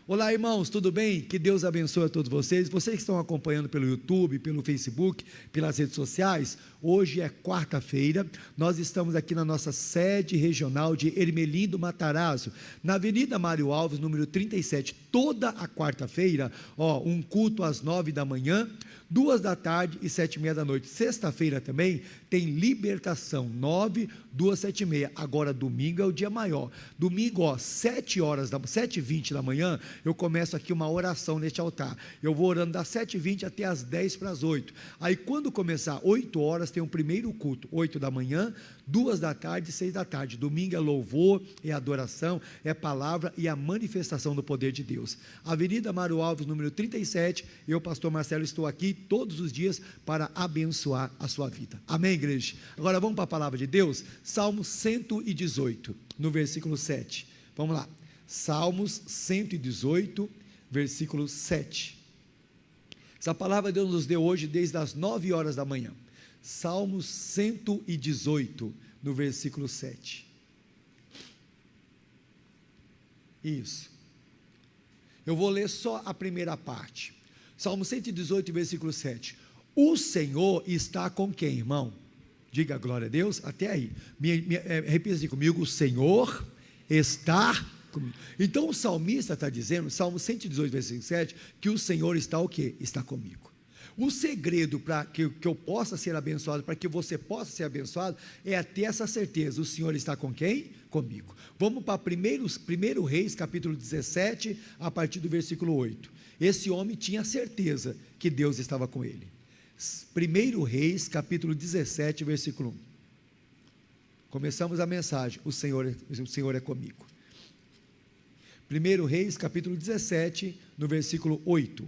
Olá, irmãos, tudo bem? Que Deus abençoe a todos vocês. Vocês que estão acompanhando pelo YouTube, pelo Facebook, pelas redes sociais, hoje é quarta-feira, nós estamos aqui na nossa sede regional de Ermelindo Matarazzo, na Avenida Mário Alves, número 37, toda a quarta-feira, um culto às 9 da manhã, 2 da tarde e 7h30 da noite. Sexta-feira também tem libertação, 9, 2, 7h30. Agora domingo é o dia maior. Domingo, 7h20 da manhã, eu começo aqui uma oração neste altar. Eu vou orando das 7h20 até as 7:50. Aí quando começar 8 horas, tem um primeiro culto, 8 da manhã, 2 da tarde e 6 da tarde. Domingo é louvor, é adoração, é palavra e a manifestação do poder de Deus. Avenida Mário Alves, número 37, eu, pastor Marcelo, estou aqui todos os dias para abençoar a sua vida. Amém, igreja? Agora vamos para a palavra de Deus, Salmo 118, no versículo 7. Vamos lá, Salmos 118, versículo 7. Essa palavra Deus nos deu hoje desde as 9 horas da manhã. Salmos 118, no versículo 7. Isso. Eu vou ler só a primeira parte. Salmo 118, versículo 7. O Senhor está com quem, irmão? Diga glória a Deus, até aí. Repita assim comigo: o Senhor está comigo. Então o salmista está dizendo, Salmo 118, versículo 7, que o Senhor está o quê? Está comigo. O segredo para que eu possa ser abençoado, para que você possa ser abençoado, é ter essa certeza: o Senhor está com quem? Comigo. Vamos para 1 Reis, capítulo 17, a partir do versículo 8. Esse homem tinha certeza que Deus estava com ele. 1 Reis, capítulo 17, versículo 1. Começamos a mensagem: o Senhor é comigo. 1 Reis, capítulo 17, no versículo 8.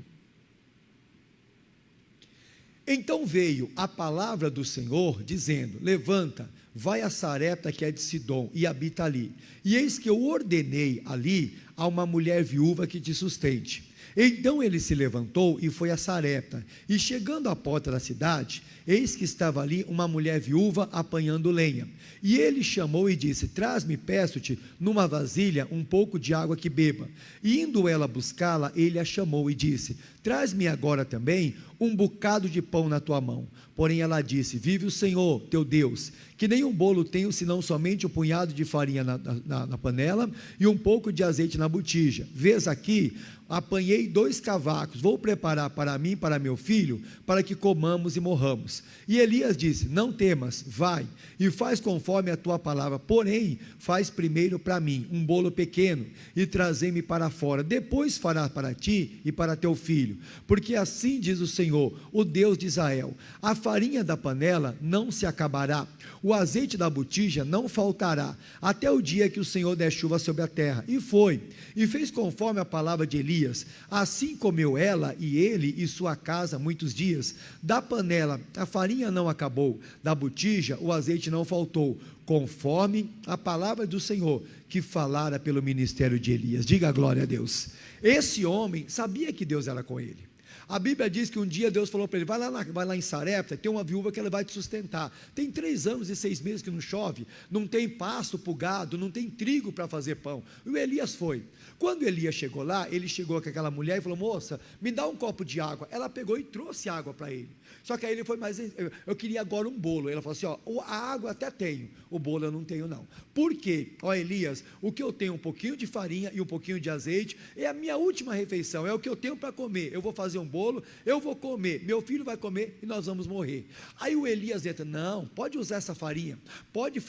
Então veio a palavra do Senhor, dizendo: levanta, vai a Sarepta, que é de Sidom, e habita ali. E eis que eu ordenei ali a uma mulher viúva que te sustente. Então ele se levantou e foi a Sarepta, e chegando à porta da cidade, eis que estava ali uma mulher viúva apanhando lenha. E ele chamou e disse: traz-me, peço-te, numa vasilha um pouco de água que beba. E indo ela buscá-la, ele a chamou e disse: traz-me agora também um bocado de pão na tua mão. Porém ela disse: vive o Senhor teu Deus, que nem um bolo tenho, senão somente um punhado de farinha na panela e um pouco de azeite na botija. Vês aqui, apanhei 2 cavacos, vou preparar para mim e para meu filho, para que comamos e morramos. E Elias disse: não temas, vai e faz conforme a tua palavra, porém faz primeiro para mim um bolo pequeno e trazei-me para fora, depois fará para ti e para teu filho, porque assim diz o Senhor, o Deus de Israel: a farinha da panela não se acabará, o azeite da botija não faltará, até o dia que o Senhor der chuva sobre a terra. E foi, e fez conforme a palavra de Elias. Assim comeu ela e ele e sua casa muitos dias. Da panela a farinha não acabou, da botija o azeite não faltou, conforme a palavra do Senhor que falara pelo ministério de Elias. Diga glória a Deus. Esse homem sabia que Deus era com ele. A Bíblia diz que um dia Deus falou para ele: vai lá em Sarepta, tem uma viúva que ela vai te sustentar. Tem 3 anos e 6 meses que não chove, não tem pasto para o gado, não tem trigo para fazer pão. E o Elias foi. Quando Elias chegou lá, ele chegou com aquela mulher e falou: moça, me dá um copo de água. Ela pegou e trouxe água para ele. Só que aí ele foi: mas eu queria agora um bolo. Ela falou assim: a água até tenho, o bolo eu não tenho não. Por quê? Elias, o que eu tenho, um pouquinho de farinha e um pouquinho de azeite, é a minha última refeição, é o que eu tenho para comer. Eu vou fazer um bolo, eu vou comer, meu filho vai comer e nós vamos morrer. Aí o Elias entra: não, pode usar essa farinha, pode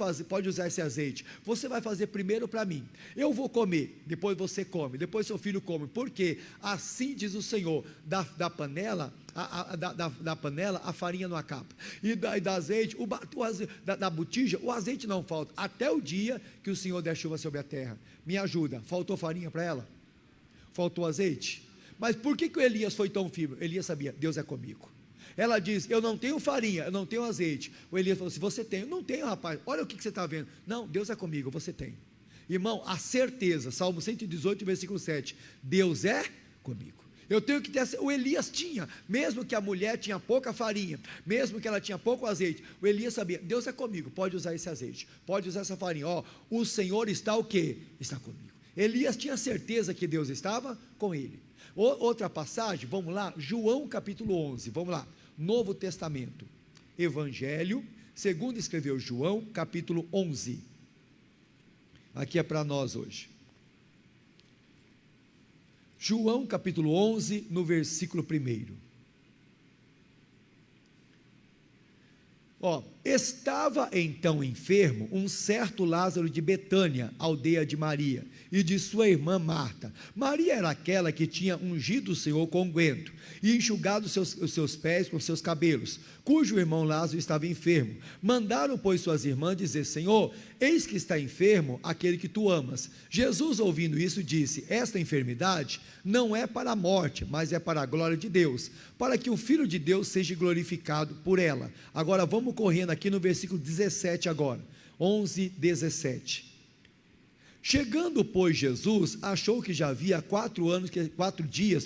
usar esse azeite, você vai fazer primeiro para mim, eu vou comer, depois você come, depois seu filho come, porque assim diz o Senhor: da panela a farinha não acaba, e da azeite, da botija, o azeite não falta, até o dia que o Senhor der chuva sobre a terra. Me ajuda, faltou farinha para ela? Faltou azeite? Mas por que o Elias foi tão firme? Elias sabia: Deus é comigo. Ela diz: eu não tenho farinha, eu não tenho azeite. O Elias falou assim: você tem? Eu não tenho, rapaz, olha o que você está vendo. Não, Deus é comigo, você tem. Irmão, a certeza, Salmo 118, versículo 7, Deus é comigo. Eu tenho que ter, o Elias tinha, mesmo que a mulher tinha pouca farinha, mesmo que ela tinha pouco azeite, o Elias sabia: Deus é comigo, pode usar esse azeite, pode usar essa farinha, o Senhor está o quê? Está comigo. Elias tinha certeza que Deus estava com ele. Outra passagem, vamos lá, João capítulo 11, vamos lá, Novo Testamento, Evangelho, segundo escreveu João, capítulo 11, aqui é para nós hoje. João capítulo 11, no versículo 1. Estava então enfermo um certo Lázaro de Betânia, aldeia de Maria, e de sua irmã Marta. Maria era aquela que tinha ungido o Senhor com unguento, e enxugado os seus pés com seus cabelos, cujo irmão Lázaro estava enfermo. Mandaram, pois, suas irmãs dizer: Senhor, eis que está enfermo aquele que tu amas. Jesus, ouvindo isso, disse: esta enfermidade não é para a morte, mas é para a glória de Deus, para que o Filho de Deus seja glorificado por ela. Agora vamos correndo aqui no versículo 17 agora, 11, 17. Chegando, pois, Jesus, achou que já havia 4 dias,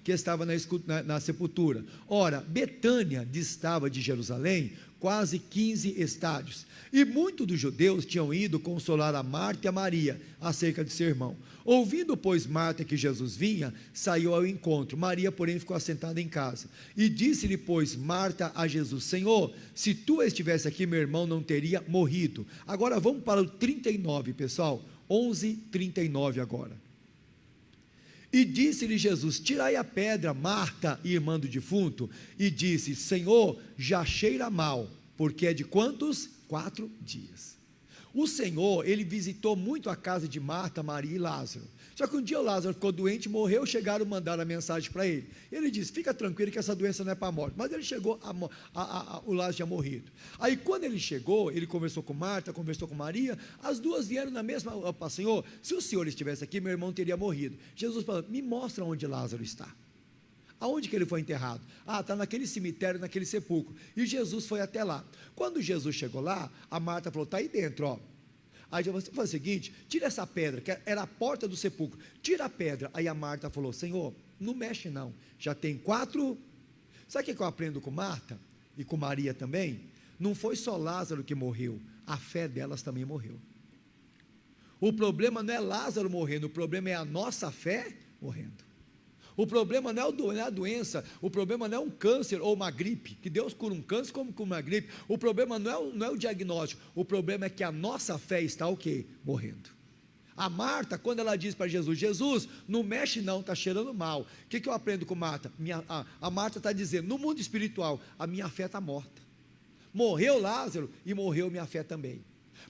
que estava na sepultura. Ora, Betânia distava de Jerusalém quase 15 estádios, e muitos dos judeus tinham ido consolar a Marta e a Maria acerca de seu irmão. Ouvindo, pois, Marta que Jesus vinha, saiu ao encontro. Maria, porém, ficou assentada em casa. E disse-lhe, pois, Marta a Jesus: Senhor, se tu estivesse aqui, meu irmão não teria morrido. Agora vamos para o 39, pessoal, 11:39 agora. E disse-lhe Jesus: tirai a pedra. Marta, irmã do defunto, e disse: Senhor, já cheira mal, porque é de quantos? 4 dias. O Senhor, ele visitou muito a casa de Marta, Maria e Lázaro. Só que um dia o Lázaro ficou doente, morreu, chegaram, mandaram a mensagem para ele. Ele disse: fica tranquilo que essa doença não é para a morte. Mas ele chegou, o Lázaro tinha morrido. Aí quando ele chegou, ele conversou com Marta, conversou com Maria, as duas vieram na mesma: Senhor, se o Senhor estivesse aqui, meu irmão teria morrido. Jesus falou: me mostra onde Lázaro está. Aonde que ele foi enterrado? Está naquele cemitério, naquele sepulcro. E Jesus foi até lá. Quando Jesus chegou lá, a Marta falou: está aí dentro, ó. Aí Jesus falou o seguinte: tira essa pedra, que era a porta do sepulcro, tira a pedra. Aí a Marta falou: Senhor, não mexe não, já tem 4. Sabe o que eu aprendo com Marta e com Maria também? Não foi só Lázaro que morreu, a fé delas também morreu. O problema não é Lázaro morrendo, o problema é a nossa fé morrendo. O problema não é a doença, o problema não é um câncer ou uma gripe, que Deus cura um câncer como uma gripe. O problema não é o diagnóstico, o problema é que a nossa fé está o quê? Morrendo. A Marta, quando ela diz para Jesus: Jesus, não mexe não, está cheirando mal. O que eu aprendo com Marta? A Marta está dizendo: no mundo espiritual, a minha fé está morta. Morreu Lázaro e morreu minha fé também.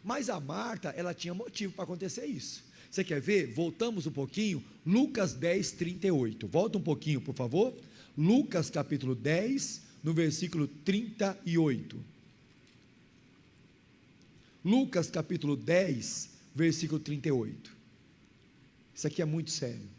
Mas a Marta, ela tinha motivo para acontecer isso. Você quer ver? Voltamos um pouquinho, Lucas 10, 38. Volta um pouquinho, por favor. Lucas capítulo 10, no versículo 38. Lucas capítulo 10, versículo 38. Isso aqui é muito sério.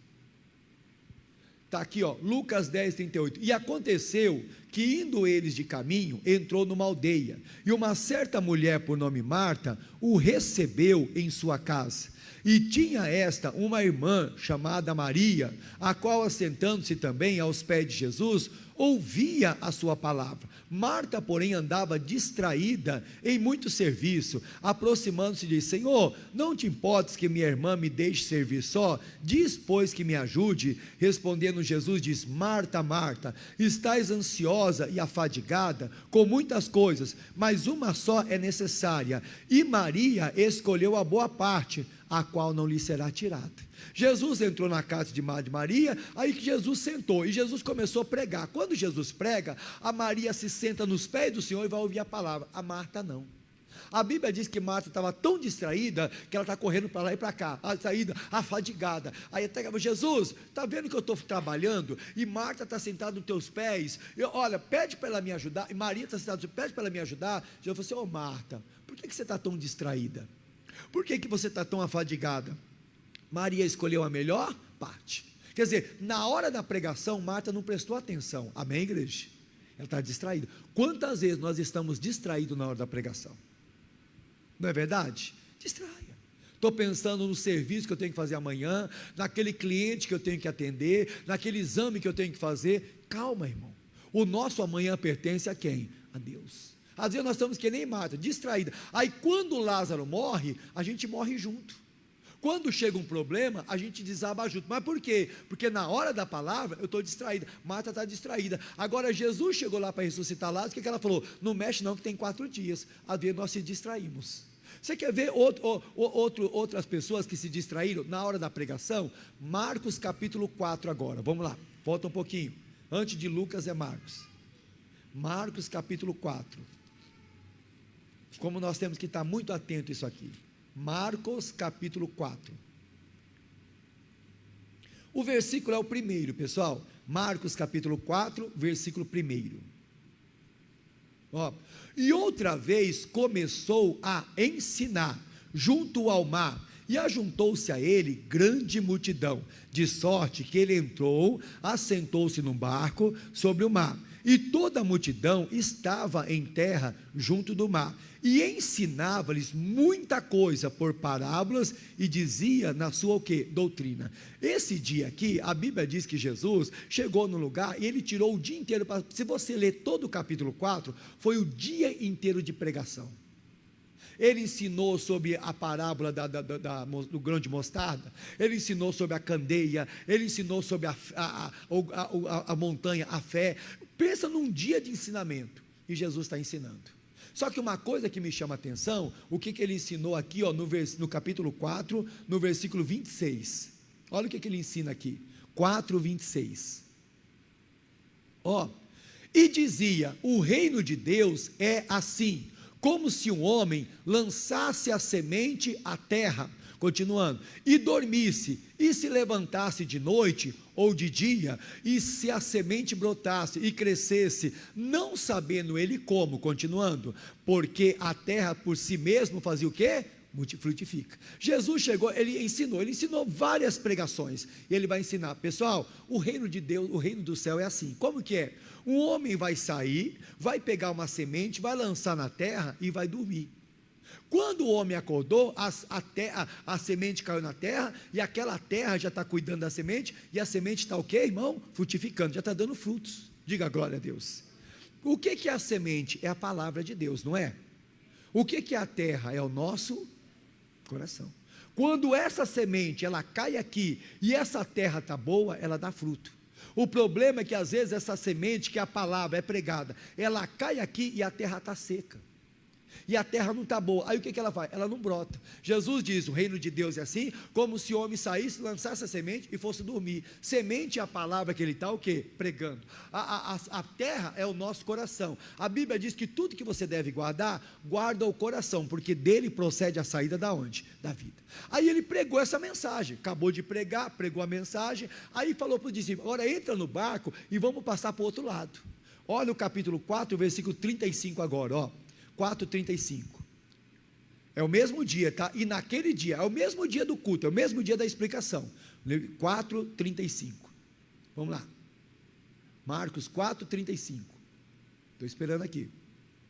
Está aqui, ó, Lucas 10, 38. E aconteceu que, indo eles de caminho, entrou numa aldeia, e uma certa mulher por nome Marta o recebeu em sua casa. E tinha esta uma irmã chamada Maria, a qual, assentando-se também aos pés de Jesus, ouvia a sua palavra. Marta, porém, andava distraída em muito serviço. Aproximando-se, disse: Senhor, não te importes que minha irmã me deixe servir só? Diz, pois, que me ajude. Respondendo Jesus, diz: Marta, Marta, estás ansiosa e afadigada com muitas coisas, mas uma só é necessária, e Maria escolheu a boa parte, a qual não lhe será tirada. Jesus entrou na casa de Maria, aí que Jesus sentou, e Jesus começou a pregar. Quando Jesus prega, a Maria se senta nos pés do Senhor e vai ouvir a palavra. A Marta não. A Bíblia diz que Marta estava tão distraída, que ela está correndo para lá e para cá, afadigada. Aí até Jesus, está vendo que eu estou trabalhando, e Marta está sentada nos teus pés, olha, pede para ela me ajudar. E Maria está sentada, pede para ela me ajudar. Jesus falou assim: Marta, por que você está tão distraída? Por que você está tão afadigada? Maria escolheu a melhor parte. Quer dizer, na hora da pregação, Marta não prestou atenção. Amém, igreja? Ela está distraída. Quantas vezes nós estamos distraídos na hora da pregação? Não é verdade? Distraia. Estou pensando no serviço que eu tenho que fazer amanhã, naquele cliente que eu tenho que atender, naquele exame que eu tenho que fazer. Calma, irmão. O nosso amanhã pertence a quem? A Deus. Às vezes nós estamos que nem Marta, distraída. Aí quando Lázaro morre, a gente morre junto. Quando chega um problema, a gente desaba junto. Mas por quê? Porque na hora da palavra, eu estou distraída. Marta está distraída. Agora, Jesus chegou lá para ressuscitar Lázaro, o que ela falou? Não mexe não, que tem 4 dias. Às vezes nós se distraímos. Você quer ver outras pessoas que se distraíram na hora da pregação? Marcos capítulo 4 agora. Vamos lá, volta um pouquinho. Antes de Lucas é Marcos. Marcos capítulo 4. Como nós temos que estar muito atento a isso aqui. Marcos capítulo 4. O versículo é o primeiro, pessoal. Marcos capítulo 4, versículo 1. Ó, e outra vez começou a ensinar junto ao mar, e ajuntou-se a ele grande multidão, de sorte que ele entrou, assentou-se num barco sobre o mar, e toda a multidão estava em terra junto do mar, e ensinava-lhes muita coisa por parábolas, e dizia na sua o quê? Doutrina. Esse dia aqui, a Bíblia diz que Jesus chegou no lugar, e ele tirou o dia inteiro, se você ler todo o capítulo 4, foi o dia inteiro de pregação. Ele ensinou sobre a parábola do grão de mostarda, ele ensinou sobre a candeia, ele ensinou sobre a montanha, a fé. Pensa num dia de ensinamento, e Jesus está ensinando. Só que uma coisa que me chama a atenção, o que ele ensinou aqui, ó, no capítulo 4, no versículo 26, olha o que ele ensina aqui, 4, 26, ó, e dizia, o reino de Deus é assim, como se um homem lançasse a semente à terra, continuando, e dormisse, e se levantasse de noite ou de dia, e se a semente brotasse e crescesse, não sabendo ele como, continuando, porque a terra por si mesmo fazia o quê? Frutifica. Jesus chegou, ele ensinou várias pregações, e ele vai ensinar, pessoal, o reino de Deus, o reino do céu é assim, como que é? Um homem vai sair, vai pegar uma semente, vai lançar na terra e vai dormir. Quando o homem acordou, a semente caiu na terra, e aquela terra já está cuidando da semente, e a semente está o quê, irmão? Frutificando, já está dando frutos. Diga glória a Deus. O que é a semente? É a palavra de Deus, não é? O que é a terra? É o nosso coração. Quando essa semente, ela cai aqui, e essa terra está boa, ela dá fruto. O problema é que às vezes essa semente, que a palavra é pregada, ela cai aqui e a terra está seca. E a terra não está boa, aí o que ela faz? Ela não brota. Jesus diz, o reino de Deus é assim, como se o homem saísse, lançasse a semente e fosse dormir. Semente é a palavra que ele está o quê? Pregando. A terra é o nosso coração. A Bíblia diz que tudo que você deve guardar, guarda o coração, porque dele procede a saída da onde? Da vida. Aí ele pregou essa mensagem, acabou de pregar, pregou a mensagem, aí falou para os discípulos, agora entra no barco e vamos passar para o outro lado. Olha o capítulo 4, versículo 35 agora, ó. 4:35, é o mesmo dia, tá? E naquele dia, é o mesmo dia do culto, é o mesmo dia da explicação. 4:35, vamos lá, Marcos 4:35, estou esperando aqui,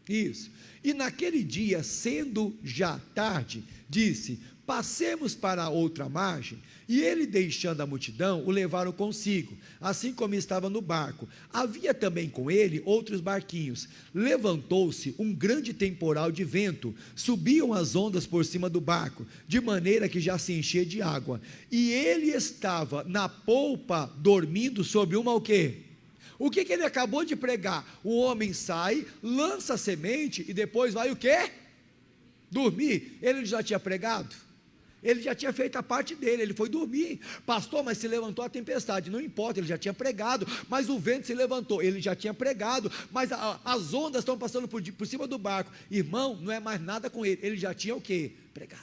isso, e naquele dia, sendo já tarde, disse, passemos para a outra margem, e ele deixando a multidão, o levaram consigo, assim como estava no barco, havia também com ele outros barquinhos, levantou-se um grande temporal de vento, subiam as ondas por cima do barco, de maneira que já se enchia de água, e ele estava na polpa, dormindo sobre uma o quê? O que ele acabou de pregar? O homem sai, lança a semente, e depois vai o quê? Dormir. Ele já tinha pregado? Ele já tinha feito a parte dele, ele foi dormir. Pastor, mas se levantou a tempestade, não importa, ele já tinha pregado. Mas o vento se levantou, ele já tinha pregado. Mas as ondas estão passando por cima do barco. Irmão, não é mais nada com ele, ele já tinha o quê? Pregado.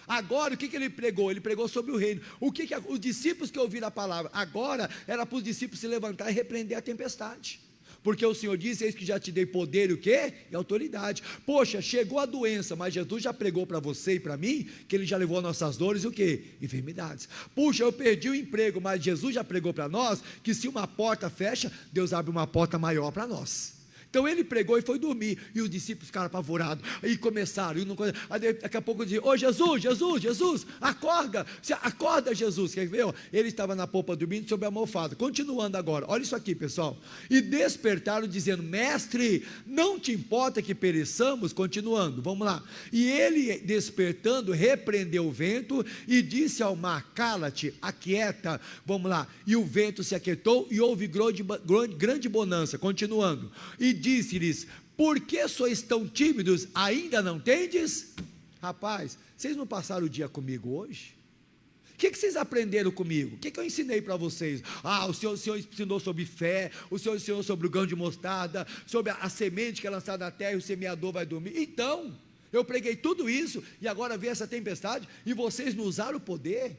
Agora, o que ele pregou? Ele pregou sobre o reino. Os discípulos que ouviram a palavra, agora era para os discípulos se levantar e repreender a tempestade. Porque o Senhor disse, eis que já te dei poder e o quê? E autoridade. Poxa, chegou a doença, mas Jesus já pregou para você e para mim, que Ele já levou nossas dores e o quê? Enfermidades. Puxa, eu perdi o emprego, mas Jesus já pregou para nós, que se uma porta fecha, Deus abre uma porta maior para nós. Então ele pregou e foi dormir, e os discípulos ficaram apavorados, e começaram, aí daqui a pouco diziam: ô Jesus, Jesus, Jesus, acorda, acorda Jesus, quer ver? Ele estava na polpa dormindo sobre a almofada. Continuando agora, olha isso aqui, pessoal: e despertaram dizendo: mestre, não te importa que pereçamos? Continuando, vamos lá. E ele, despertando, repreendeu o vento e disse ao mar: cala-te, aquieta. Vamos lá, e o vento se aquietou e houve grande bonança. Continuando, e disse-lhes: por que sois tão tímidos? Ainda não tendes? Rapaz, vocês não passaram o dia comigo hoje? O que vocês aprenderam comigo? O que eu ensinei para vocês? O Senhor ensinou sobre fé, o Senhor ensinou sobre o grão de mostarda, sobre a semente que é lançada na terra e o semeador vai dormir. Então, eu preguei tudo isso e agora veio essa tempestade e vocês não usaram o poder.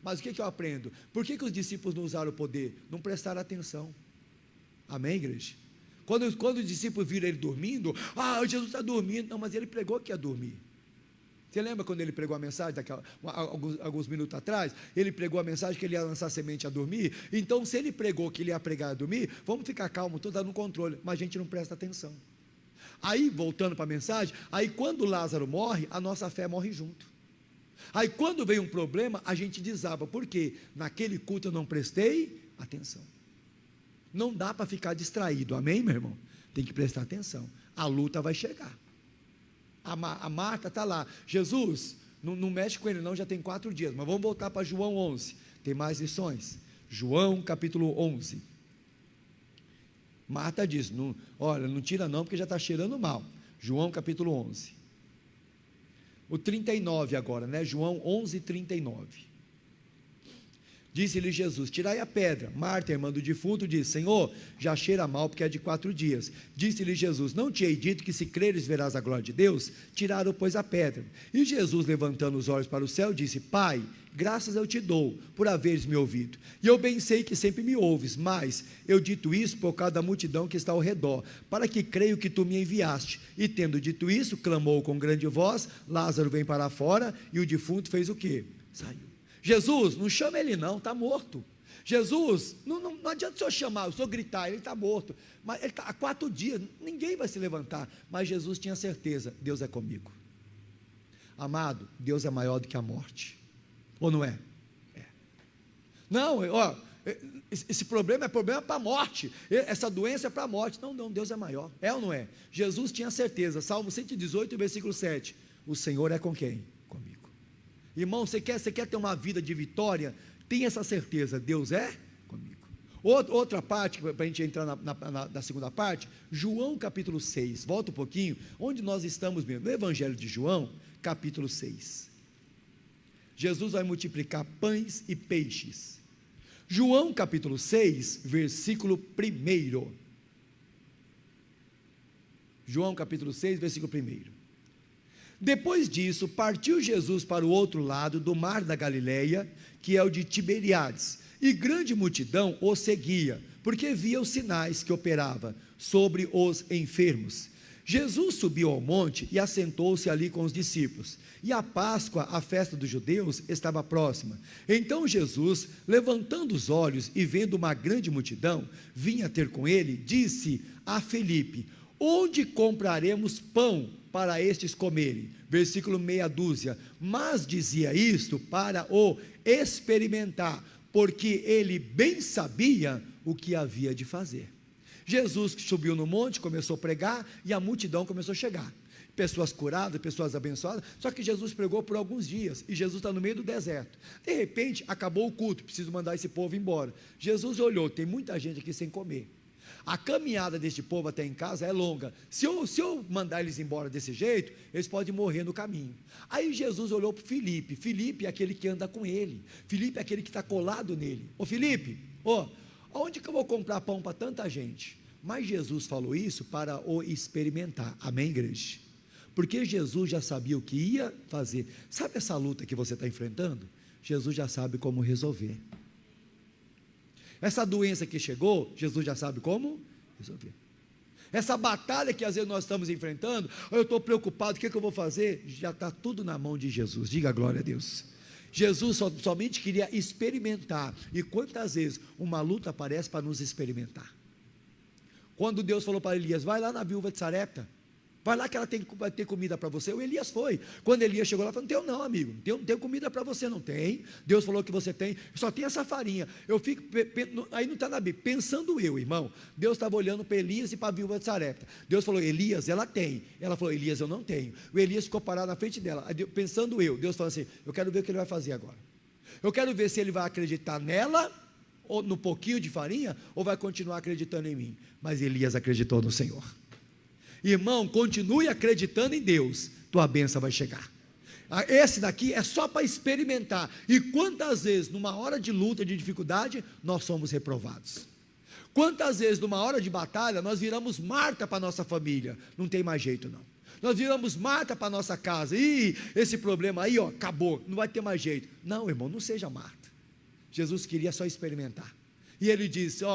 Mas o que eu aprendo? Por que os discípulos não usaram o poder? Não prestaram atenção. Amém, igreja? Quando os discípulos viram ele dormindo, Jesus está dormindo. Não, mas ele pregou que ia dormir. Você lembra quando ele pregou a mensagem, alguns minutos atrás? Ele pregou a mensagem que ele ia lançar semente a dormir. Então, se ele pregou que ele ia pregar a dormir, vamos ficar calmos, estou dando controle. Mas a gente não presta atenção. Aí, voltando para a mensagem, aí quando Lázaro morre, a nossa fé morre junto. Aí quando vem um problema, a gente desaba. Por quê? Naquele culto eu não prestei atenção. Não dá para ficar distraído, amém, meu irmão? Tem que prestar atenção, a luta vai chegar. A Marta está lá: Jesus, não mexe com ele não, já tem 4 dias, mas vamos voltar para João 11, tem mais lições. João capítulo 11, Marta diz: olha, não tira não, porque já está cheirando mal. João capítulo 11, o 39 agora, né? João 11, 39. Disse-lhe Jesus: tirai a pedra. Marta, irmã do defunto, disse: Senhor, já cheira mal, porque é de 4 dias. Disse-lhe Jesus: não te hei dito que se creres verás a glória de Deus? Tiraram, pois, a pedra. E Jesus, levantando os olhos para o céu, disse: Pai, graças eu te dou, por haveres me ouvido. E eu bem sei que sempre me ouves, mas eu dito isso por causa da multidão que está ao redor, para que creio que tu me enviaste. E tendo dito isso, clamou com grande voz: Lázaro, vem para fora. E o defunto fez o quê? Saiu. Jesus, não chama ele não, está morto. Jesus, não adianta o senhor chamar, o senhor gritar, ele está morto. Mas ele está há 4 dias, ninguém vai se levantar. Mas Jesus tinha certeza: Deus é comigo. Amado, Deus é maior do que a morte. Ou não é? É. Não, esse problema é problema para a morte, essa doença é para a morte. Não, Deus é maior. É ou não é? Jesus tinha certeza. Salmo 118, versículo 7. O Senhor é com quem? Comigo. Irmão, você quer ter uma vida de vitória? Tenha essa certeza: Deus é comigo. Outra parte, para a gente entrar na segunda parte, João capítulo 6, volta um pouquinho, onde nós estamos mesmo, no Evangelho de João, capítulo 6, Jesus vai multiplicar pães e peixes. João capítulo 6, versículo 1, João capítulo 6, versículo 1. Depois disso, partiu Jesus para o outro lado do mar da Galileia, que é o de Tiberíades, e grande multidão o seguia, porque via os sinais que operava sobre os enfermos. Jesus subiu ao monte e assentou-se ali com os discípulos, e a Páscoa, a festa dos judeus, estava próxima. Então Jesus, levantando os olhos e vendo uma grande multidão, vinha ter com ele, disse a Felipe: onde compraremos pão para estes comerem? Versículo meia dúzia. Mas dizia isto para o experimentar, porque ele bem sabia o que havia de fazer. Jesus subiu no monte, começou a pregar, e a multidão começou a chegar. Pessoas curadas, pessoas abençoadas. Só que Jesus pregou por alguns dias, e Jesus está no meio do deserto. De repente, acabou o culto, preciso mandar esse povo embora. Jesus olhou: tem muita gente aqui sem comer. A caminhada deste povo até em casa é longa. Se eu mandar eles embora desse jeito, eles podem morrer no caminho. Aí Jesus olhou para Filipe. Filipe é aquele que anda com ele. Filipe é aquele que está colado nele. Ô Filipe, onde que eu vou comprar pão para tanta gente? Mas Jesus falou isso para o experimentar. Amém, igreja? Porque Jesus já sabia o que ia fazer. Sabe essa luta que você está enfrentando? Jesus já sabe como resolver. Essa doença que chegou, Jesus já sabe como resolver. Essa batalha que às vezes nós estamos enfrentando, eu estou preocupado, o que eu vou fazer? Já está tudo na mão de Jesus. Diga glória a Deus. Jesus somente queria experimentar. E quantas vezes uma luta aparece para nos experimentar? Quando Deus falou para Elias, vai lá na viúva de Sarepta, vai lá que ela vai ter comida para você. O Elias foi. Quando Elias chegou lá, falou, não tenho não, amigo, não tenho comida para você, não tem. Deus falou que você tem, só tem essa farinha. Eu fico, aí não está na Bíblia, pensando eu, irmão, Deus estava olhando para Elias e para a viúva de Sarepta. Deus falou, Elias, ela tem. Ela falou, Elias, eu não tenho. O Elias ficou parado na frente dela, aí, pensando eu, Deus falou assim, eu quero ver o que ele vai fazer agora. Eu quero ver se ele vai acreditar nela, ou no pouquinho de farinha, ou vai continuar acreditando em mim. Mas Elias acreditou no Senhor. Irmão, continue acreditando em Deus, tua bênção vai chegar. Esse daqui é só para experimentar. E quantas vezes, numa hora de luta, de dificuldade, nós somos reprovados? Quantas vezes, numa hora de batalha, nós viramos Marta para a nossa família? Não tem mais jeito não. Nós viramos Marta para a nossa casa. Ih, esse problema aí, ó, acabou, não vai ter mais jeito. Não, irmão, não seja Marta. Jesus queria só experimentar. E ele disse,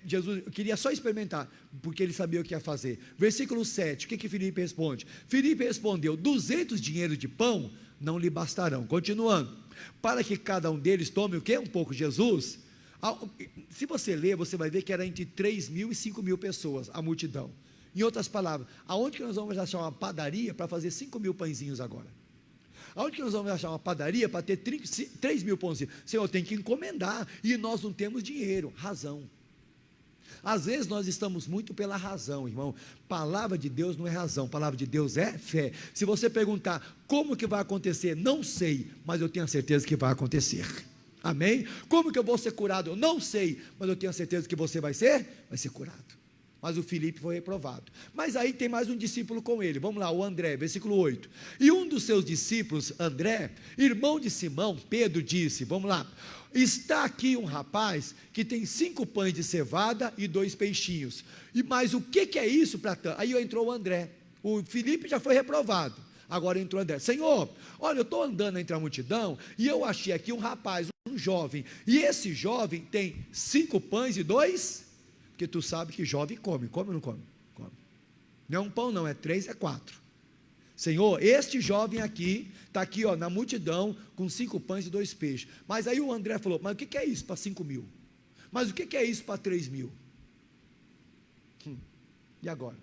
Jesus queria só experimentar, porque ele sabia o que ia fazer. Versículo 7, o que Filipe responde? Filipe respondeu, 200 dinheiros de pão não lhe bastarão. Continuando, para que cada um deles tome o quê? Um pouco de Jesus. Se você ler, você vai ver que era entre 3.000 e 5.000 pessoas, a multidão. Em outras palavras, aonde que nós vamos achar uma padaria para fazer 5.000 pãezinhos agora? Aonde que nós vamos achar uma padaria para ter 3.000 pãozinhos? Senhor, tem que encomendar, e nós não temos dinheiro. Razão. Às vezes nós estamos muito pela razão, irmão. Palavra de Deus não é razão, palavra de Deus é fé. Se você perguntar como que vai acontecer, não sei, mas eu tenho a certeza que vai acontecer. Amém? Como que eu vou ser curado? Eu não sei, mas eu tenho a certeza que você vai ser curado. Mas o Filipe foi reprovado. Mas aí tem mais um discípulo com ele. Vamos lá, o André, versículo 8. E um dos seus discípulos, André, irmão de Simão, Pedro, disse, vamos lá, está aqui um rapaz que tem 5 pães de cevada e 2 peixinhos. Mas o que é isso para tanto? Aí entrou o André. O Filipe já foi reprovado. Agora entrou o André. Senhor, olha, eu estou andando entre a multidão e eu achei aqui um rapaz, um jovem. E esse jovem tem 5 pães e 2. Porque tu sabe que jovem come ou não come? Come. Não é um pão não, é 3, é 4. Senhor, este jovem aqui, está aqui ó, na multidão, com 5 pães e 2 peixes. Mas aí o André falou, mas o que é isso para 5.000? Mas o que é isso para 3.000? E agora?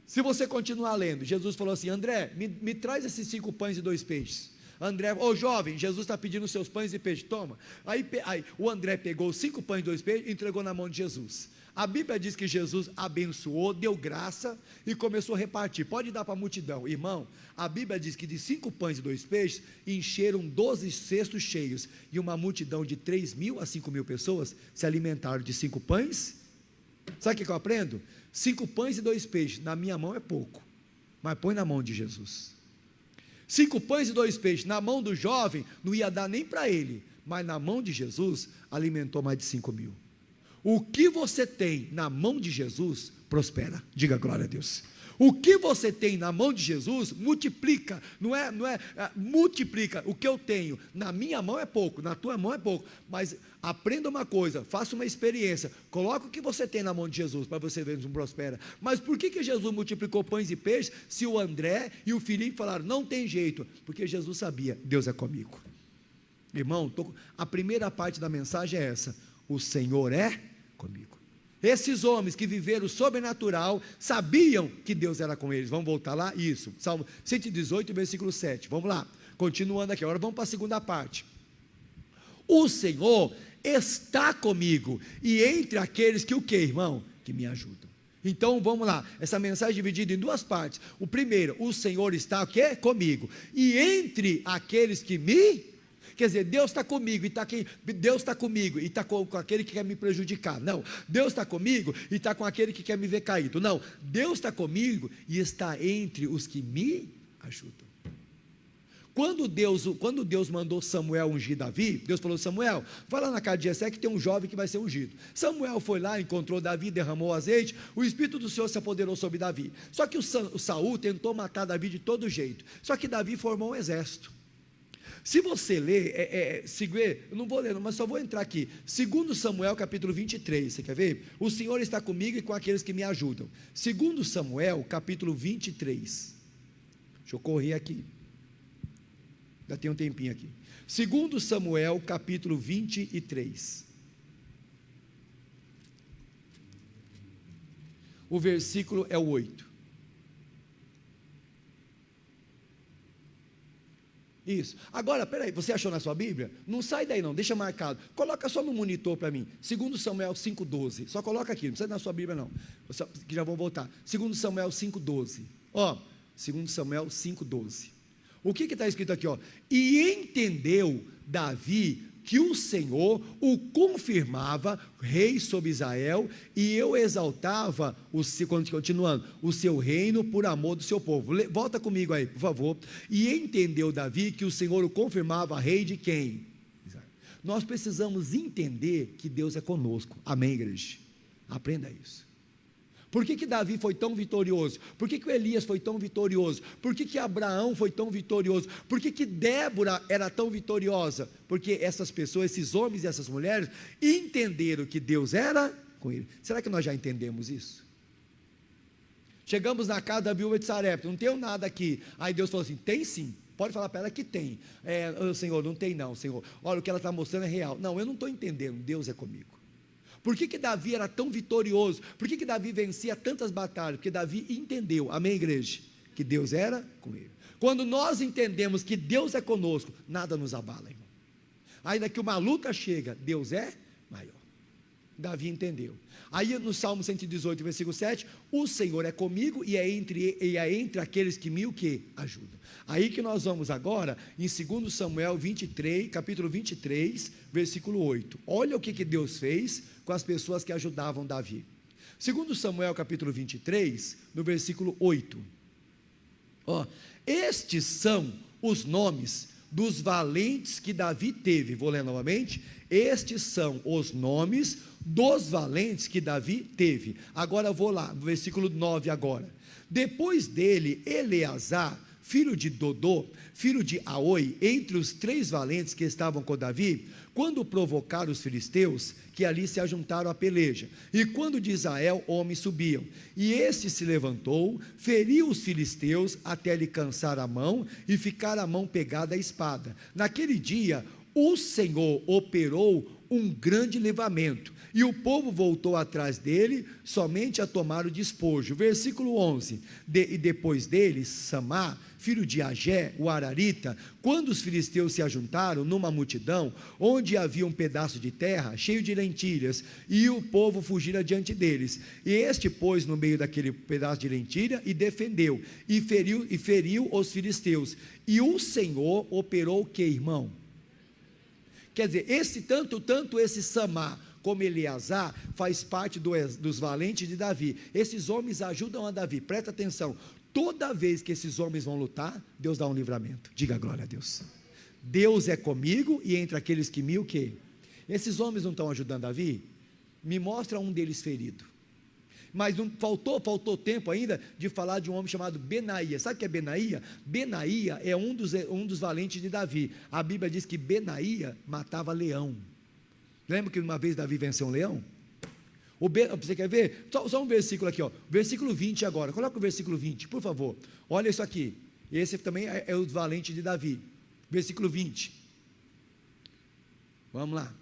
Se você continuar lendo, Jesus falou assim, André, me traz esses 5 pães e 2 peixes. André, jovem, Jesus está pedindo seus pães e peixes, toma. Aí o André pegou 5 pães e 2 peixes e entregou na mão de Jesus. A Bíblia diz que Jesus abençoou, deu graça e começou a repartir. Pode dar para a multidão, irmão. A Bíblia diz que de 5 pães e 2 peixes encheram 12 cestos cheios, e uma multidão de 3.000 a 5.000 pessoas se alimentaram de 5 pães. Sabe o que eu aprendo? 5 pães e 2 peixes, na minha mão é pouco, mas põe na mão de Jesus. 5 pães e 2 peixes, na mão do jovem, não ia dar nem para ele, mas na mão de Jesus, alimentou mais de 5.000. O que você tem na mão de Jesus, prospera, diga glória a Deus. O que você tem na mão de Jesus, multiplica, multiplica. O que eu tenho na minha mão é pouco, na tua mão é pouco, mas aprenda uma coisa, faça uma experiência, coloque o que você tem na mão de Jesus, para você ver se não prospera. Mas por que Jesus multiplicou pães e peixes, se o André e o Filipe falaram, não tem jeito, porque Jesus sabia, Deus é comigo. Irmão, a primeira parte da mensagem é essa, o Senhor é comigo. Esses homens que viveram o sobrenatural, sabiam que Deus era com eles. Vamos voltar lá? Isso, Salmo 118, versículo 7, vamos lá, continuando aqui, agora vamos para a segunda parte. O Senhor está comigo, e entre aqueles que o que, irmão? Que me ajudam. Então vamos lá, essa mensagem é dividida em 2 partes. O primeiro, o Senhor está o quê? Comigo, e entre aqueles que me... Quer dizer, Deus está comigo e está aqui. Deus está comigo e está com aquele que quer me prejudicar. Não, Deus está comigo e está com aquele que quer me ver caído. Não, Deus está comigo e está entre os que me ajudam. Quando Deus mandou Samuel ungir Davi, Deus falou, Samuel, vai lá na casa de Jessé que tem um jovem que vai ser ungido. Samuel foi lá, encontrou Davi, derramou azeite, o Espírito do Senhor se apoderou sobre Davi. Só que o Saul tentou matar Davi de todo jeito. Só que Davi formou um exército. Se você ler, eu não vou ler, mas só vou entrar aqui, 2 Samuel capítulo 23, você quer ver? O Senhor está comigo e com aqueles que me ajudam. 2 Samuel capítulo 23, deixa eu correr aqui, já tem um tempinho aqui, 2 Samuel capítulo 23, O versículo é o 8. Isso. Agora, peraí, você achou na sua Bíblia? Não sai daí não, deixa marcado. Coloca só no monitor para mim. 2 Samuel 5,12. Só coloca aqui, não precisa na sua Bíblia não. Que já vou voltar. 2 Samuel 5,12. Ó, 2 Samuel 5,12. O que está escrito aqui? Ó? E entendeu Davi que o Senhor o confirmava rei sobre Israel, e eu exaltava, continuando, o seu reino por amor do seu povo. Volta comigo aí, por favor. E entendeu Davi que o Senhor o confirmava rei de quem? Nós precisamos entender que Deus é conosco. Amém, igreja? Aprenda isso. Por que Davi foi tão vitorioso? Por que o Elias foi tão vitorioso? Por que Abraão foi tão vitorioso? Por que Débora era tão vitoriosa? Porque essas pessoas, esses homens e essas mulheres, entenderam que Deus era com ele. Será que nós já entendemos isso? Chegamos na casa da viúva de Sarepta, não tenho nada aqui. Aí Deus falou assim, tem sim. Pode falar para ela que tem. Senhor, não tem não, Senhor. Olha, o que ela está mostrando é real. Não, eu não estou entendendo, Deus é comigo. Por que Davi era tão vitorioso? Por que Davi vencia tantas batalhas? Porque Davi entendeu, amém, igreja? Que Deus era com ele. Quando nós entendemos que Deus é conosco, nada nos abala, irmão. Ainda que uma luta chega, Deus é maior. Davi entendeu. Aí no Salmo 118, versículo 7, o Senhor é comigo e é entre aqueles que me o que? Ajudam. Aí que nós vamos agora em 2 Samuel 23, capítulo 23, versículo 8. Olha o que Deus fez com as pessoas que ajudavam Davi. 2 Samuel capítulo 23, no versículo 8. Ó, estes são os nomes dos valentes que Davi teve. Vou ler novamente. Estes são os nomes dos valentes que Davi teve. Agora eu vou lá, no versículo 9 agora. Depois dele, Eleazar, filho de Dodô, filho de Aoi, entre os 3 valentes que estavam com Davi, quando provocaram os filisteus, que ali se ajuntaram à peleja, e quando de Israel homens subiam, e este se levantou, feriu os filisteus até lhe cansar a mão, e ficar a mão pegada à espada. Naquele dia, o Senhor operou um grande livramento, e o povo voltou atrás dele, somente a tomar o despojo. Versículo 11, e depois dele, Samá, filho de Agé, o Ararita, quando os filisteus se ajuntaram numa multidão, onde havia um pedaço de terra, cheio de lentilhas, e o povo fugira diante deles, e este pôs no meio daquele pedaço de lentilha, e defendeu, e feriu os filisteus, e o Senhor operou o que, irmão? Quer dizer, tanto esse Samá, como Eleazar, faz parte dos valentes de Davi. Esses homens ajudam a Davi, presta atenção, toda vez que esses homens vão lutar, Deus dá um livramento, diga glória a Deus. Deus é comigo e entre aqueles que me o quê? Esses homens não estão ajudando Davi? Me mostra um deles ferido. Mas não faltou tempo ainda de falar de um homem chamado Benaía. Sabe o que é Benaía? Benaía é um dos valentes de Davi. A Bíblia diz que Benaía matava leão. Lembra que uma vez Davi venceu um leão? Você quer ver? Só um versículo aqui, ó. Versículo 20 agora. Coloca o versículo 20, por favor. Olha isso aqui. Esse também é o valente de Davi. Versículo 20. Vamos lá.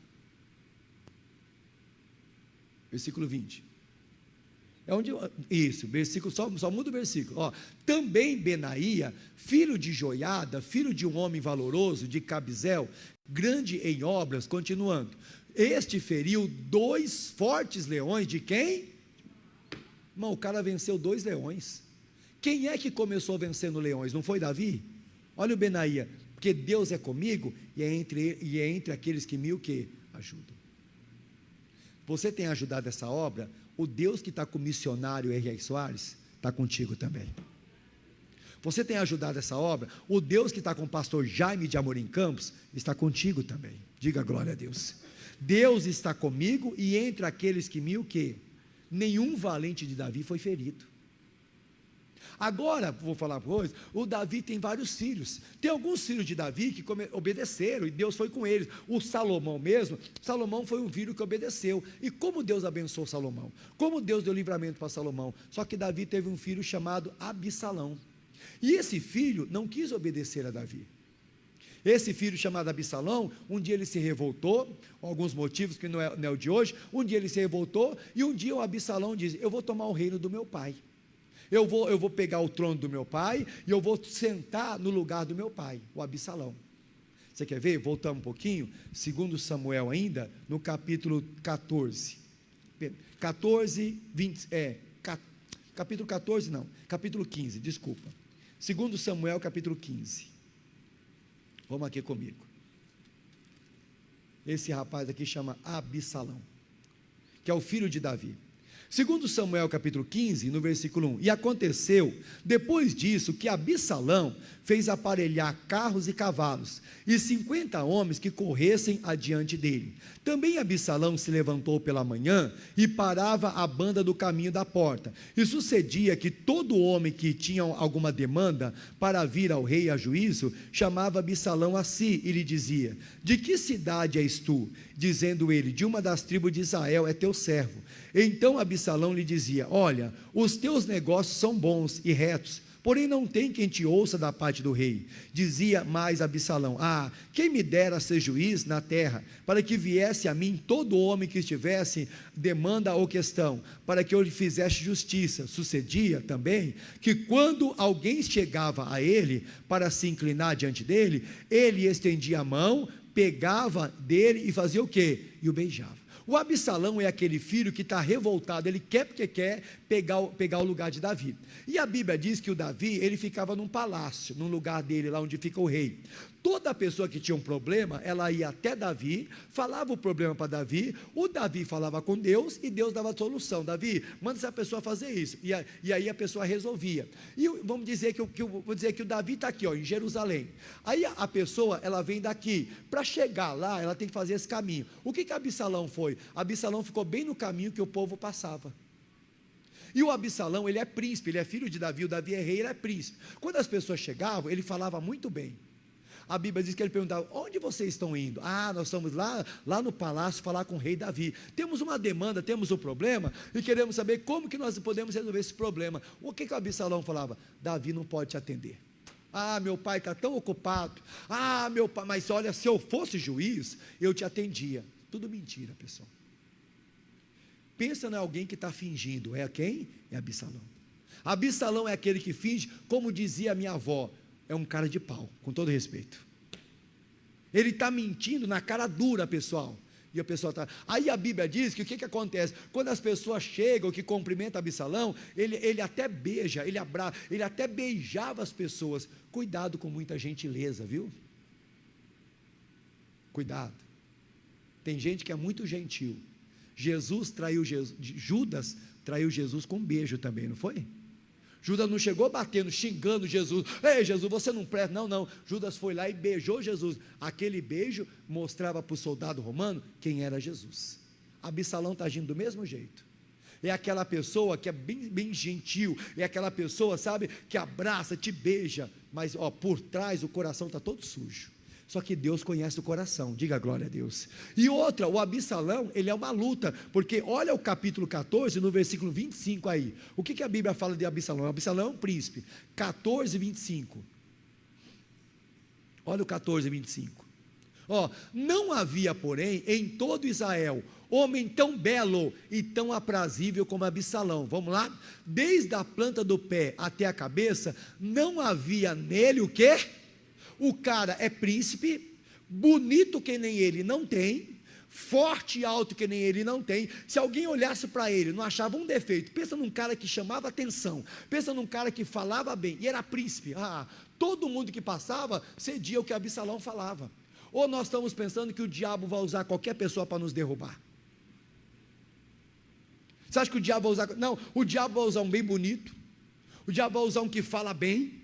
Versículo 20. Isso, versículo, só muda o versículo. Ó, também Benaía, filho de Joiada, filho de um homem valoroso, de Cabizel, grande em obras, continuando. Este feriu 2 fortes leões de quem? Irmão, o cara venceu 2 leões. Quem é que começou vencendo leões? Não foi Davi? Olha o Benaía, porque Deus é comigo e é entre aqueles que me o que? Ajudam. Você tem ajudado essa obra? O Deus que está com o missionário R.R. Soares está contigo também. Você tem ajudado essa obra? O Deus que está com o pastor Jaime de Amorim Campos está contigo também. Diga glória a Deus. Deus está comigo e entre aqueles que me o quê? Nenhum valente de Davi foi ferido. Agora, vou falar para vocês, o Davi tem vários filhos. Tem alguns filhos de Davi que obedeceram e Deus foi com eles. O Salomão mesmo, Salomão foi um filho que obedeceu. E como Deus abençoou Salomão? Como Deus deu livramento para Salomão? Só que Davi teve um filho chamado Absalão. E esse filho não quis obedecer a Davi. Esse filho chamado Absalão, um dia ele se revoltou, alguns motivos que não é o de hoje, um dia ele se revoltou, e um dia o Absalão diz: eu vou tomar o reino do meu pai, eu vou pegar o trono do meu pai, e eu vou sentar no lugar do meu pai, o Absalão. Você quer ver? Voltamos um pouquinho, 2 Samuel ainda, no capítulo 14, 20, capítulo 14 não, capítulo 15, desculpa, 2 Samuel capítulo 15, vamos aqui comigo. Esse rapaz aqui chama Absalão, que é o filho de Davi. 2 Samuel capítulo 15, no versículo 1, e aconteceu, depois disso, que Absalão fez aparelhar carros e cavalos, e 50 homens que corressem adiante dele. Também Absalão se levantou pela manhã, e parava a banda do caminho da porta, e sucedia que todo homem que tinha alguma demanda, para vir ao rei a juízo, chamava Absalão a si, e lhe dizia: de que cidade és tu? Dizendo ele: de uma das tribos de Israel, é teu servo. Então Absalão lhe dizia: olha, os teus negócios são bons e retos, porém não tem quem te ouça da parte do rei. Dizia mais Absalão: quem me dera ser juiz na terra, para que viesse a mim todo homem que estivesse demanda ou questão, para que eu lhe fizesse justiça. Sucedia também que quando alguém chegava a ele para se inclinar diante dele, ele estendia a mão, pegava dele e fazia o quê? E o beijava. O Absalão é aquele filho que está revoltado, ele quer porque quer pegar o lugar de Davi. E a Bíblia diz que o Davi, ele ficava num palácio, num lugar dele, lá onde fica o rei. Toda pessoa que tinha um problema, ela ia até Davi, falava o problema para Davi, o Davi falava com Deus, e Deus dava a solução. Davi, manda essa pessoa fazer isso, e aí a pessoa resolvia. E vamos dizer vou dizer que o Davi está aqui, em Jerusalém. Aí a pessoa, ela vem daqui, para chegar lá, ela tem que fazer esse caminho. O que Absalão foi? Absalão ficou bem no caminho que o povo passava. E o Absalão, ele é príncipe, ele é filho de Davi, o Davi é rei, ele é príncipe. Quando as pessoas chegavam, ele falava muito bem. A Bíblia diz que ele perguntava: onde vocês estão indo? Nós estamos lá no palácio falar com o rei Davi. Temos uma demanda, temos um problema, e queremos saber como que nós podemos resolver esse problema. O que o Absalão falava? Davi não pode te atender. Meu pai está tão ocupado. Meu pai, mas olha, se eu fosse juiz, eu te atendia. Tudo mentira, pessoal. Pensa em alguém que está fingindo. É quem? É Absalão. Absalão é aquele que finge, como dizia a minha avó, é um cara de pau, com todo respeito. Ele está mentindo na cara dura, pessoal. E a pessoa está. Aí a Bíblia diz que o que acontece? Quando as pessoas chegam, que cumprimentam Absalão, ele até beija, ele até beijava as pessoas. Cuidado com muita gentileza, viu? Cuidado. Tem gente que é muito gentil. Judas traiu Jesus com um beijo também, não foi? Judas não chegou batendo, xingando Jesus: ei Jesus, você não presta, não, Judas foi lá e beijou Jesus. Aquele beijo mostrava para o soldado romano quem era Jesus. Absalão está agindo do mesmo jeito. É aquela pessoa que é bem gentil, é aquela pessoa, sabe, que abraça, te beija, mas por trás o coração está todo sujo. Só que Deus conhece o coração, diga glória a Deus. E outra, o Absalão, ele é uma luta, porque olha o capítulo 14, no versículo 25 aí, o que a Bíblia fala de Absalão? Absalão é um príncipe, 14, 25, olha o 14, 25, não havia porém em todo Israel, homem tão belo e tão aprazível como Absalão. Vamos lá? Desde a planta do pé até a cabeça, não havia nele o quê? O cara é príncipe, bonito que nem ele não tem, forte e alto que nem ele não tem. Se alguém olhasse para ele, não achava um defeito. Pensa num cara que chamava atenção, pensa num cara que falava bem, e era príncipe. Todo mundo que passava cedia o que Absalão falava. Ou nós estamos pensando que o diabo vai usar qualquer pessoa para nos derrubar? Você acha que o diabo vai usar? Não, o diabo vai usar um bem bonito, o diabo vai usar um que fala bem.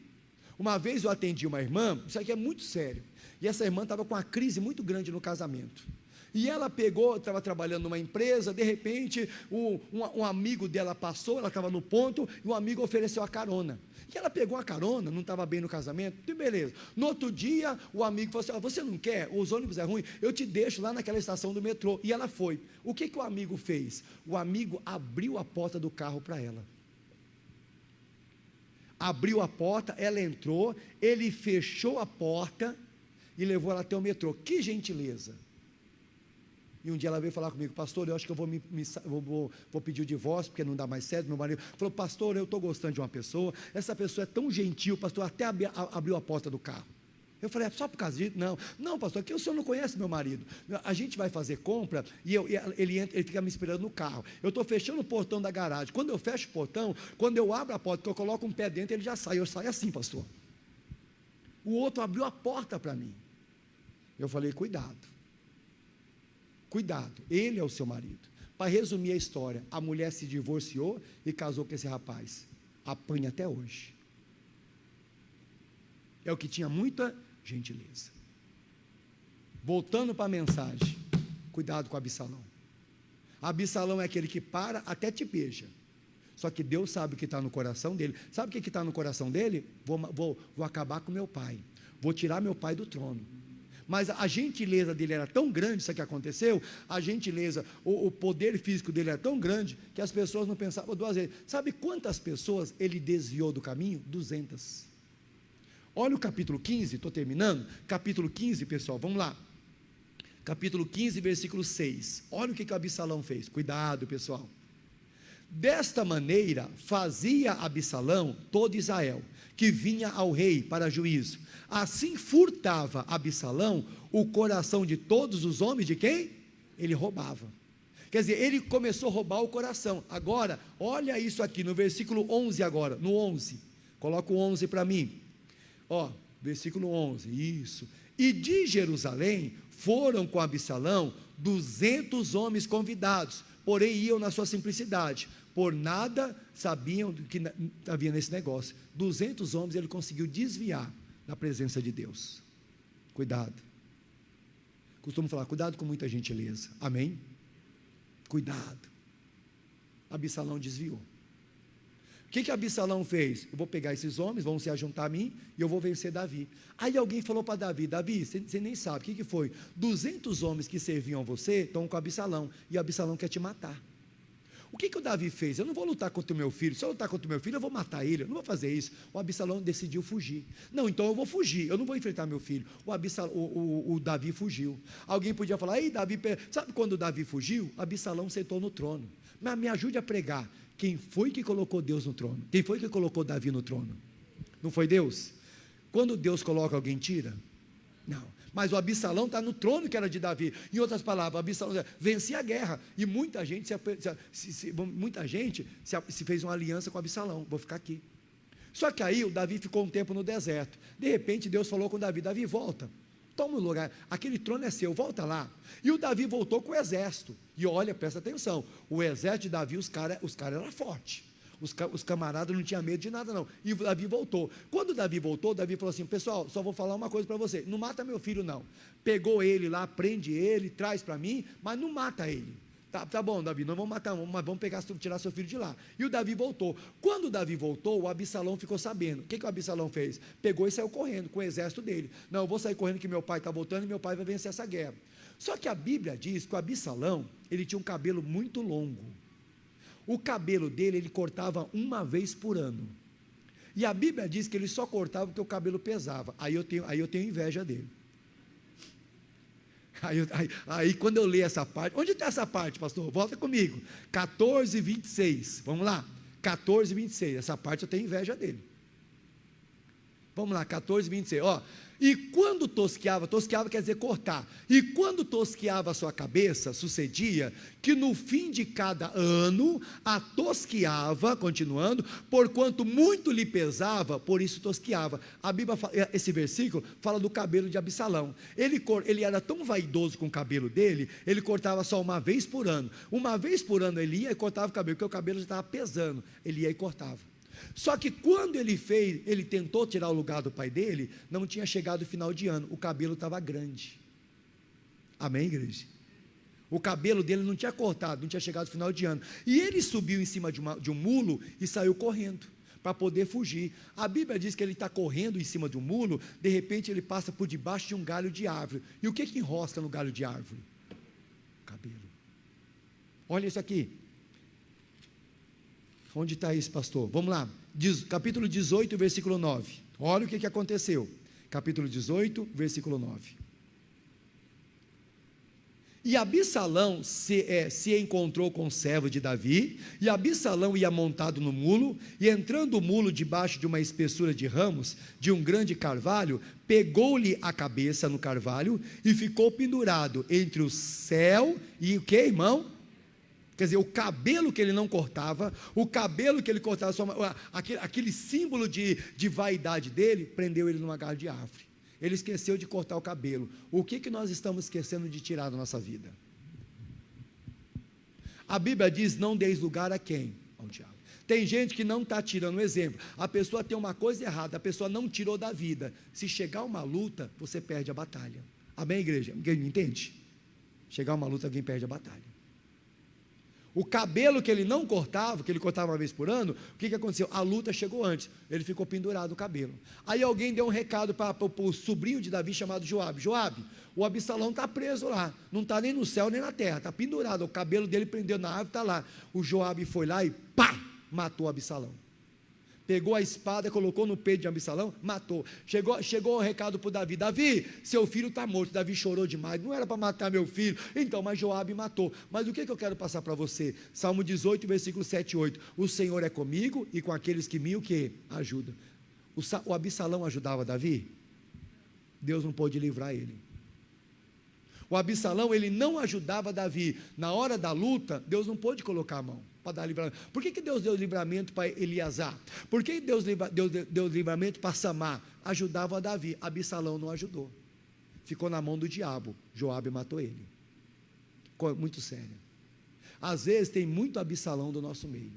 Uma vez eu atendi uma irmã, isso aqui é muito sério, e essa irmã estava com uma crise muito grande no casamento, e ela estava trabalhando numa empresa, de repente, um amigo dela passou, ela estava no ponto, e um amigo ofereceu a carona, e ela pegou a carona, não estava bem no casamento, e beleza. No outro dia, o amigo falou assim: você não quer? Os ônibus é ruim, eu te deixo lá naquela estação do metrô. E ela foi. O que o amigo fez? O amigo abriu a porta do carro para ela. Abriu a porta, ela entrou, ele fechou a porta, e levou ela até o metrô. Que gentileza! E um dia ela veio falar comigo: pastor, eu acho que eu vou pedir o divórcio, porque não dá mais certo. Meu marido falou: pastor, eu estou gostando de uma pessoa, essa pessoa é tão gentil, pastor, até abriu a porta do carro. Eu falei: é só por causa disso? Não, pastor, aqui o senhor não conhece meu marido. A gente vai fazer compra, e ele fica me esperando no carro. Eu estou fechando o portão da garagem. Quando eu fecho o portão, quando eu abro a porta, que eu coloco um pé dentro, ele já sai. Eu saio assim, pastor. O outro abriu a porta para mim. Eu falei: cuidado, ele é o seu marido. Para resumir a história, a mulher se divorciou e casou com esse rapaz. Apanha até hoje. É o que tinha muita gentileza. Voltando para a mensagem, cuidado com Absalão. Absalão é aquele que para, até te beija. Só que Deus sabe o que está no coração dele. Sabe o que está no coração dele? Vou acabar com meu pai. Vou tirar meu pai do trono. Mas a gentileza dele era tão grande, isso que aconteceu, a gentileza, o poder físico dele era tão grande, que as pessoas não pensavam duas vezes. Sabe quantas pessoas ele desviou do caminho? 200. Olha o capítulo 15, estou terminando, capítulo 15, pessoal, vamos lá, capítulo 15, versículo 6, olha o que Absalão fez, cuidado, pessoal. Desta maneira fazia Absalão todo Israel, que vinha ao rei para juízo. Assim furtava Absalão o coração de todos os homens de quem? Ele roubava. Quer dizer, ele começou a roubar o coração. Agora, olha isso aqui, no versículo 11 agora, no 11, coloca o 11 para mim. Ó, versículo 11, isso. E de Jerusalém foram com Absalão 200 homens convidados, porém iam na sua simplicidade, por nada sabiam do que havia nesse negócio. 200 homens ele conseguiu desviar da presença de Deus. Cuidado. Costumo falar, cuidado com muita gentileza. Amém? Cuidado. Absalão desviou. O que Absalão fez? Eu vou pegar esses homens, vão se ajuntar a mim, e eu vou vencer Davi. Aí alguém falou para Davi: Davi, você nem sabe, o que foi? 200 homens que serviam a você, estão com Absalão, e Absalão quer te matar. O que o Davi fez? Eu não vou lutar contra o meu filho, se eu lutar contra o meu filho, eu vou matar ele, eu não vou fazer isso. O Absalão decidiu fugir. Não, então eu vou fugir, eu não vou enfrentar meu filho. O Davi fugiu. Alguém podia falar: ei, Davi, sabe quando o Davi fugiu? Absalão sentou no trono. Mas me ajude a pregar. Quem foi que colocou Deus no trono? Quem foi que colocou Davi no trono? Não foi Deus? Quando Deus coloca, alguém tira? Não. Mas o Absalão está no trono que era de Davi. Em outras palavras, Absalão vencia a guerra. E muita gente se fez uma aliança com Absalão. Vou ficar aqui. Só que aí o Davi ficou um tempo no deserto. De repente Deus falou com Davi: Davi, volta. Toma o lugar, aquele trono é seu, volta lá. E o Davi voltou com o exército. E olha, presta atenção, o exército de Davi, os caras eram fortes. Os camaradas não tinham medo de nada não. E o Davi voltou. Quando o Davi voltou, Davi falou assim: pessoal, só vou falar uma coisa para você, não mata meu filho não. Pegou ele lá, prende ele, traz para mim, mas não mata ele. Tá bom, Davi, não vamos matar, mas vamos tirar seu filho de lá. E o Davi voltou. Quando o Davi voltou, o Absalão ficou sabendo. O que o Absalão fez? Pegou e saiu correndo com o exército dele. Não, eu vou sair correndo que meu pai está voltando e meu pai vai vencer essa guerra. Só que a Bíblia diz que o Absalão, ele tinha um cabelo muito longo. O cabelo dele, ele cortava uma vez por ano. E a Bíblia diz que ele só cortava porque o cabelo pesava. Aí eu tenho inveja dele. Aí quando eu leio essa parte, onde está essa parte, pastor? Volta comigo, 14:26, vamos lá, 14:26, essa parte eu tenho inveja dele. Vamos lá, 14:26, ó. E quando tosqueava quer dizer cortar, e quando tosqueava a sua cabeça, sucedia que no fim de cada ano, a tosqueava, continuando, porquanto muito lhe pesava, por isso tosqueava. A Bíblia, esse versículo, fala do cabelo de Absalão. Ele era tão vaidoso com o cabelo dele, ele cortava só uma vez por ano ele ia e cortava o cabelo, porque o cabelo já estava pesando, ele ia e cortava. Só que quando ele tentou tirar o lugar do pai dele, não tinha chegado o final de ano, o cabelo estava grande. Amém, igreja? O cabelo dele não tinha cortado, não tinha chegado o final de ano. E ele subiu em cima de um mulo e saiu correndo, para poder fugir. A Bíblia diz que ele está correndo em cima de um mulo, de repente ele passa por debaixo de um galho de árvore. E o que enrosca no galho de árvore? Cabelo. Olha isso aqui. Onde está isso, pastor? Vamos lá, capítulo 18, versículo 9. Olha o que aconteceu. capítulo 18, versículo 9. E Absalão se encontrou com o servo de Davi, e Absalão ia montado no mulo, e entrando o mulo debaixo de uma espessura de ramos, de um grande carvalho, pegou-lhe a cabeça no carvalho, e ficou pendurado entre o céu e o que, irmão? Quer dizer, o cabelo que ele não cortava, o cabelo que ele cortava, aquele símbolo de vaidade dele, prendeu ele numa galho de árvore. Ele esqueceu de cortar o cabelo. O que nós estamos esquecendo de tirar da nossa vida? A Bíblia diz: não deis lugar a quem? Ao diabo. Tem gente que não está tirando um exemplo. A pessoa tem uma coisa errada, a pessoa não tirou da vida. Se chegar uma luta, você perde a batalha. Amém, igreja? Alguém me entende? Chegar uma luta, alguém perde a batalha. O cabelo que ele não cortava, que ele cortava uma vez por ano, o que aconteceu? A luta chegou antes, ele ficou pendurado o cabelo. Aí alguém deu um recado para o sobrinho de Davi chamado Joabe: Joabe, o Absalão está preso lá, não está nem no céu nem na terra, está pendurado, o cabelo dele prendeu na árvore, está lá. O Joabe foi lá e pá, matou o Absalão. Pegou a espada, colocou no peito de Absalão, matou. Chegou o recado para o Davi: Davi, seu filho está morto. Davi chorou demais, não era para matar meu filho. Então, mas Joabe matou. Mas o que eu quero passar para você? Salmo 18, versículo 7 e 8. O Senhor é comigo e com aqueles que me o quê? Ajudam. O Absalão ajudava Davi? Deus não pôde livrar ele. O Absalão, ele não ajudava Davi. Na hora da luta, Deus não pôde colocar a mão para dar livramento. Por que Deus deu livramento para Eleazar? Por que Deus deu livramento para Samar? Ajudava Davi. Absalão não ajudou. Ficou na mão do diabo. Joabe matou ele. Muito sério. Às vezes tem muito Absalão do nosso meio.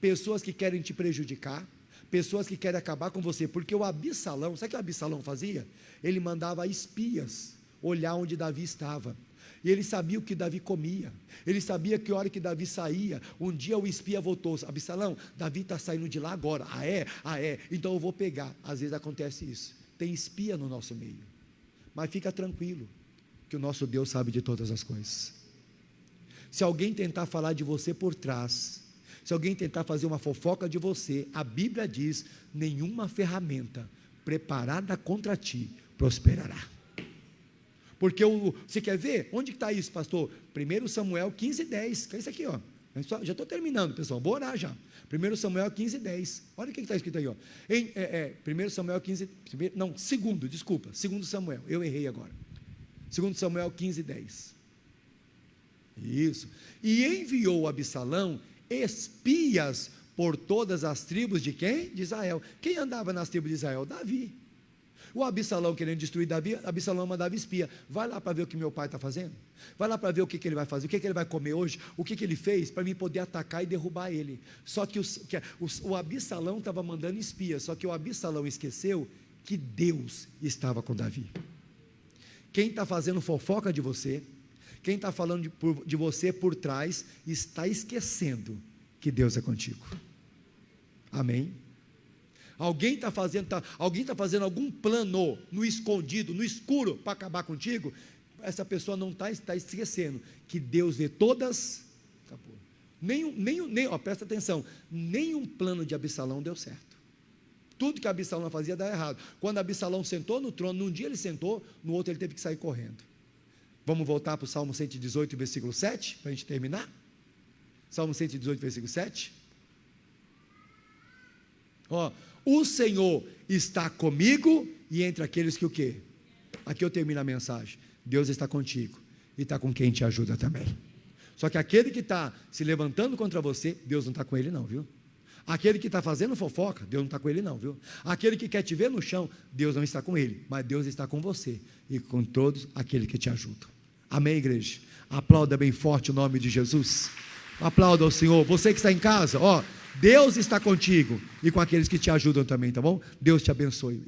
Pessoas que querem te prejudicar, pessoas que querem acabar com você, porque o Absalão, sabe o que o Absalão fazia? Ele mandava espias olhar onde Davi estava, e ele sabia o que Davi comia, ele sabia que hora que Davi saía. Um dia o espia voltou: Absalão, Davi está saindo de lá agora. Ah é, então eu vou pegar. Às vezes acontece isso, tem espia no nosso meio, mas fica tranquilo, que o nosso Deus sabe de todas as coisas. Se alguém tentar falar de você por trás, se alguém tentar fazer uma fofoca de você, a Bíblia diz: nenhuma ferramenta preparada contra ti prosperará. Porque você quer ver? Onde está isso, pastor? 1 Samuel 15:10, que é isso aqui, ó. Já estou terminando, pessoal, vou orar já. 1 Samuel 15:10, olha o que está escrito aí, ó. 1 Samuel 15, não, 2 Samuel, eu errei agora. 2 Samuel 15:10. Isso. E enviou Absalão espias por todas as tribos de quem? De Israel. Quem andava nas tribos de Israel? Davi. O Absalão querendo destruir Davi, Absalão mandava espia: vai lá para ver o que meu pai está fazendo, vai lá para ver o que ele vai fazer, o que ele vai comer hoje, o que ele fez, para mim poder atacar e derrubar ele. Só que o Absalão estava mandando espia, só que o Absalão esqueceu que Deus estava com Davi. Quem está fazendo fofoca de você, quem está falando de você por trás, está esquecendo que Deus é contigo. Amém? Alguém está fazendo algum plano no escondido, no escuro, para acabar contigo. Essa pessoa não está esquecendo que Deus vê todas. Acabou. Presta atenção, nenhum plano de Absalão deu certo. Tudo que Absalão fazia dava errado. Quando Absalão sentou no trono, num dia ele sentou, no outro ele teve que sair correndo. Vamos voltar para o Salmo 118, versículo 7, para a gente terminar? Salmo 118, versículo 7. Ó, o Senhor está comigo e entre aqueles que o quê? Aqui eu termino a mensagem. Deus está contigo e está com quem te ajuda também. Só que aquele que está se levantando contra você, Deus não está com ele não, viu? Aquele que está fazendo fofoca, Deus não está com ele não, viu? Aquele que quer te ver no chão, Deus não está com ele, mas Deus está com você e com todos aqueles que te ajudam. Amém, igreja? Aplauda bem forte o nome de Jesus. Aplauda ao Senhor. Você que está em casa, ó, Deus está contigo e com aqueles que te ajudam também, tá bom? Deus te abençoe.